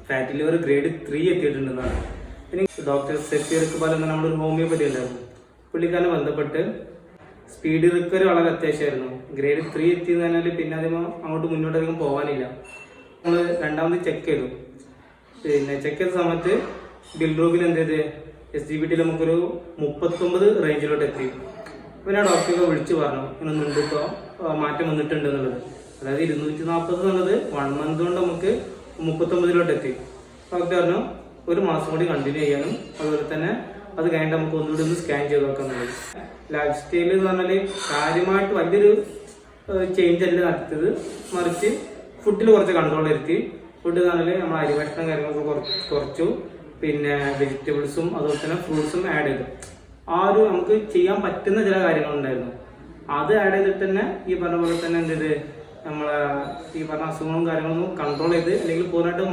Fatty liver grade 3 എത്തിയിട്ടുണ്ടെന്നാണ്. പിന്നെ doctor Safeer Iqbal എന്ന നമ്മളൊരു ഹോമിയോപ്പതി ഉണ്ടായിരുന്നു, പുള്ളിക്കാരനെ ബന്ധപ്പെട്ട് സ്പീഡ് റിക്കവറി വളരെ അത്യാവശ്യമായിരുന്നു. ഗ്രേഡ് 3 എത്തിയെന്ന് പറഞ്ഞാൽ പിന്നെ അതിന് അങ്ങോട്ട് മുന്നോട്ട് അധികം പോകാനില്ല. നമ്മൾ രണ്ടാമത് ചെക്ക് ചെയ്തു. പിന്നെ ചെക്ക് ചെയ്ത സമയത്ത് ബിൽറൂബിൽ എന്ത് ചെയ്ത് SGBT നമുക്കൊരു 39 റേഞ്ചിലോട്ട് എത്തി. പിന്നെ ആ ഡോക്ടറെ വിളിച്ച് പറഞ്ഞു ഇങ്ങനെ ഇപ്പോൾ മാറ്റം വന്നിട്ടുണ്ട് എന്നുള്ളത്. അതായത് 240 എന്നുള്ളത് 1 മന്ത് കൊണ്ട് നമുക്ക് 39 എത്തി. ഡോക്ടർ പറഞ്ഞു ഒരു മാസം കൂടി കണ്ടിന്യൂ ചെയ്യാനും അതുപോലെ തന്നെ അത് കഴിഞ്ഞിട്ട് നമുക്ക് ഒന്നുകൂടി ഒന്ന് സ്കാൻ ചെയ്ത് നോക്കാന്നുള്ളത്. ലൈഫ് സ്റ്റൈൽ എന്ന് പറഞ്ഞാൽ കാര്യമായിട്ട് വലിയൊരു ചേഞ്ച് അല്ല നടത്തിയത്, മറിച്ച് ഫുഡിൽ കുറച്ച് കൺട്രോൾ വരുത്തി. ഫുഡ് എന്ന് പറഞ്ഞാൽ നമ്മൾ അരിഭക്ഷണം കാര്യങ്ങളൊക്കെ കുറച്ചു, പിന്നെ വെജിറ്റബിൾസും അതുപോലെ തന്നെ ഫ്രൂട്ട്സും ആഡ് ചെയ്തു. ആ ഒരു നമുക്ക് ചെയ്യാൻ പറ്റുന്ന ചില കാര്യങ്ങളുണ്ടായിരുന്നു, അത് ആഡ് ചെയ്തിട്ട് തന്നെ ഈ പറഞ്ഞ പോലെ തന്നെ എന്ത് ചെയ്ത് നമ്മളെ ഈ പറഞ്ഞ അസുഖങ്ങളും കാര്യങ്ങളൊന്നും കൺട്രോൾ ചെയ്ത് അല്ലെങ്കിൽ പൂർണ്ണമായിട്ട്